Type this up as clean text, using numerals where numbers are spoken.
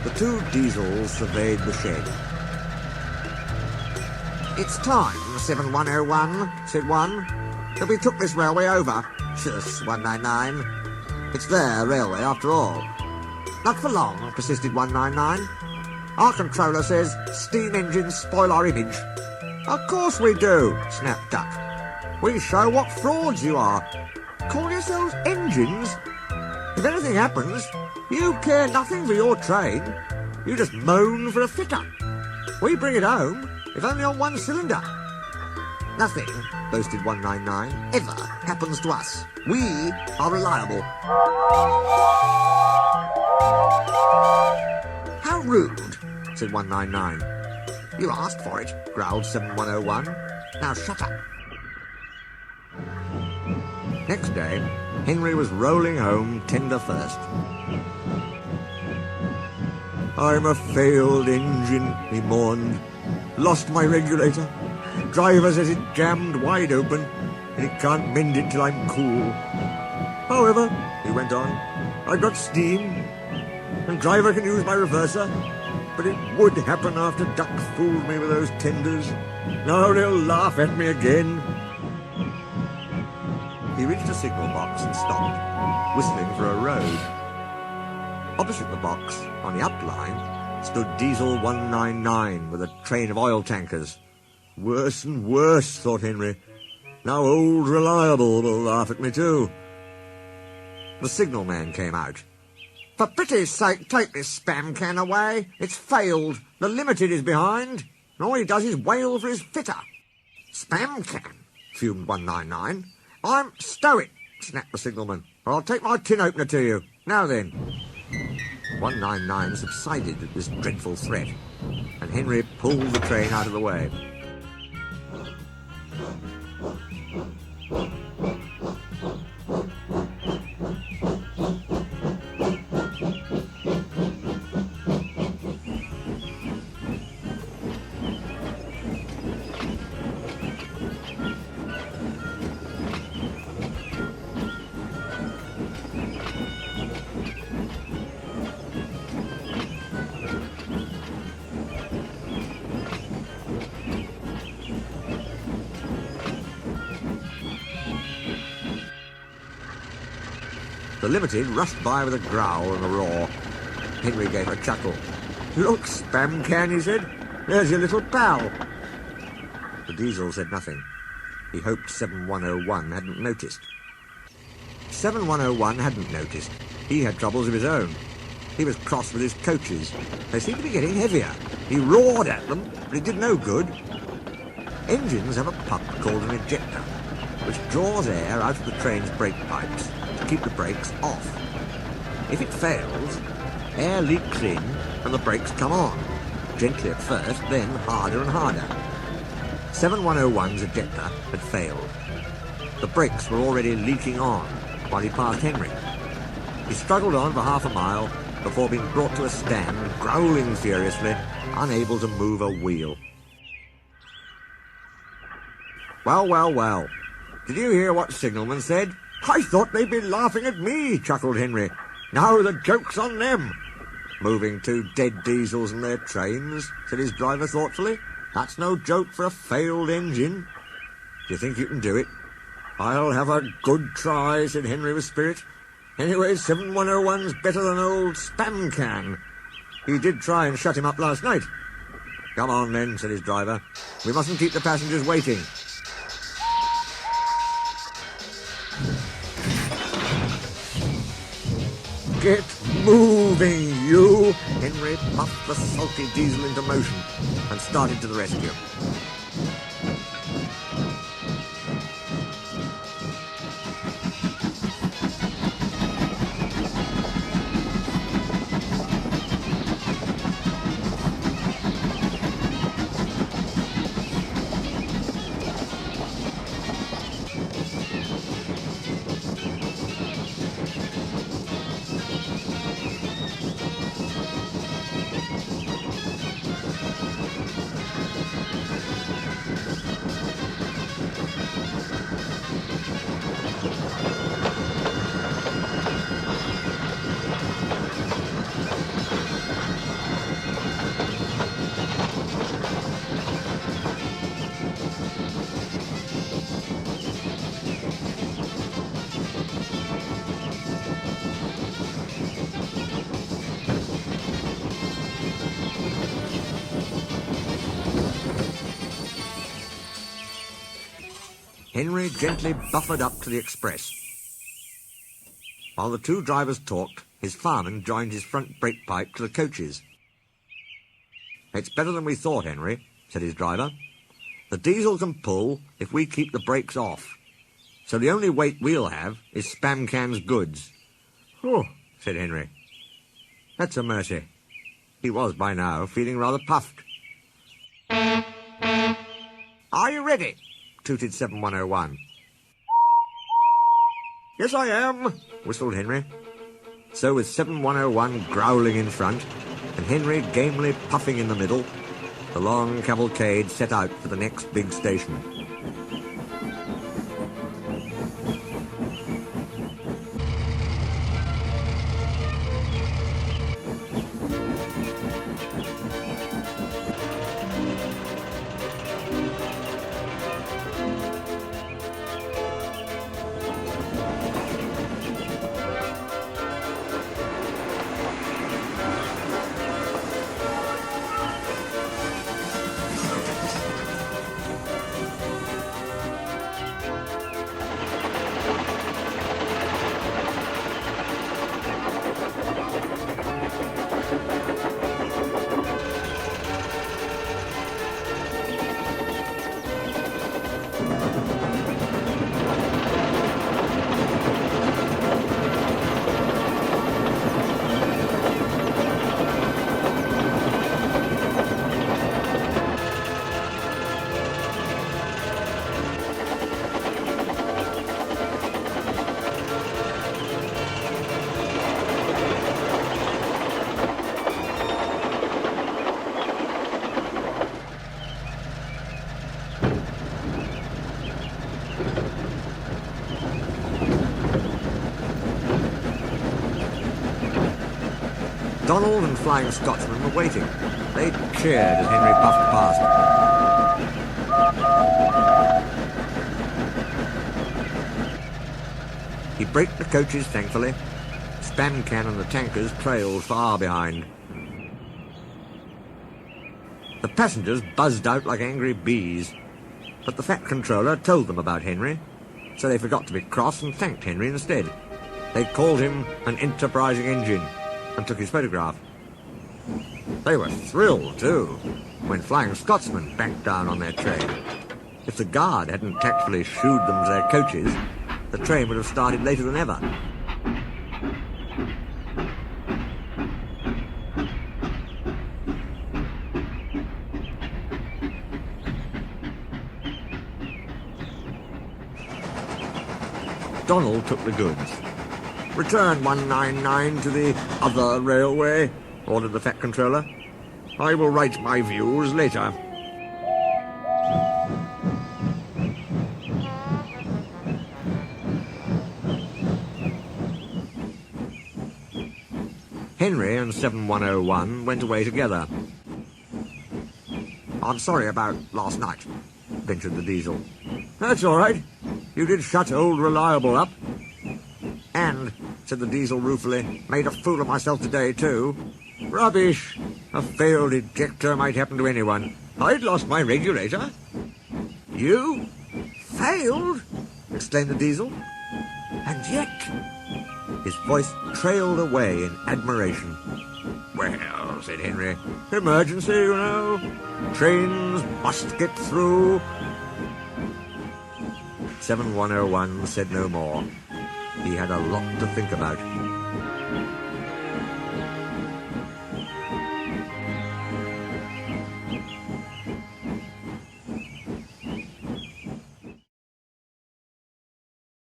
The two diesels surveyed the shed. "It's time, 7101, said one, that we took this railway over. Shush, 199. It's their railway after all." "Not for long," persisted 199. "Our controller says steam engines spoil our image." "Of course we do," snapped Duck. "We show what frauds you are. Call yourselves engines? If anything happens, you care nothing for your train. You just moan for a fitter. We bring it home, if only on one cylinder." "Nothing," boasted 199, "ever happens to us. We are reliable." "How rude," said 199. "You asked for it," growled 7101. "Now shut up." Next day, Henry was rolling home tender first. "I'm a failed engine," he mourned. "Lost my regulator. Driver says it jammed wide open, and he can't mend it till I'm cool. However," he went on, "I've got steam, and driver can use my reverser, but it would happen after Duck fooled me with those tenders. Now they'll laugh at me again." He reached a signal box and stopped, whistling for a road. Opposite the box, on the up line, stood Diesel 199 with a train of oil tankers. Worse and worse, thought Henry. Now old Reliable will laugh at me too. The signalman came out. "For pity's sake, take this spam can away. It's failed. The Limited is behind, and all he does is wail for his fitter." "Spam can?" fumed 199. "I'm stoic," snapped the signalman, "or I'll take my tin opener to you. Now then." 199 subsided at this dreadful threat, and Henry pulled the train out of the way. The Limited rushed by with a growl and a roar. Henry gave a chuckle. "Look, spam can," he said. "There's your little pal." The Diesel said nothing. He hoped 7101 hadn't noticed. 7101 hadn't noticed. He had troubles of his own. He was cross with his coaches. They seemed to be getting heavier. He roared at them, but it did no good. Engines have a pump called an ejector, which draws air out of the train's brake pipes to keep the brakes off. If it fails, air leaks in and the brakes come on, gently at first, then harder and harder. 7101's ejector had failed. The brakes were already leaking on while he passed Henry. He struggled on for half a mile before being brought to a stand, growling furiously, unable to move a wheel. "Well, well, well. Did you hear what Signalman said? I thought they'd be laughing at me," chuckled Henry. "Now the joke's on them." "Moving two dead diesels and their trains," said his driver thoughtfully. "That's no joke for a failed engine." "Do you think you can do it?" "I'll have a good try," said Henry with spirit. "Anyway, 7101's better than old spam can. He did try and shut him up last night." "Come on then," said his driver. "We mustn't keep the passengers waiting." "Get moving, you!" Henry puffed the sulky diesel into motion and started to the rescue. Henry gently buffered up to the express. While the two drivers talked, his fireman joined his front brake pipe to the coaches. "It's better than we thought, Henry," said his driver. "The diesel can pull if we keep the brakes off. So the only weight we'll have is Spam Can's goods." "Oh," said Henry. "That's a mercy." He was, by now, feeling rather puffed. "Are you ready?" tooted 7101. "Yes, I am," whistled Henry. So with 7101 growling in front, and Henry gamely puffing in the middle, the long cavalcade set out for the next big station. Donald and Flying Scotsman were waiting. They cheered as Henry puffed past. He braked the coaches thankfully. Spam Can and the tankers trailed far behind. The passengers buzzed out like angry bees, but the Fat Controller told them about Henry, so they forgot to be cross and thanked Henry instead. They called him an enterprising engine and took his photograph. They were thrilled, too, when Flying Scotsman banked down on their train. If the guard hadn't tactfully shooed them to their coaches, the train would have started later than ever. Donald took the goods. "Return 199 to the other railway," ordered the Fat Controller. "I will write my views later." Henry and 7101 went away together. "I'm sorry about last night," ventured the Diesel. "That's all right. You did shut old Reliable up. And," said the Diesel ruefully, "made a fool of myself today, too." "Rubbish. A failed ejector might happen to anyone. I'd lost my regulator." "You? Failed?" exclaimed the Diesel. "And yet..." His voice trailed away in admiration. "Well," said Henry, "emergency, you know. Trains must get through." 7101 said no more. He had a lot to think about.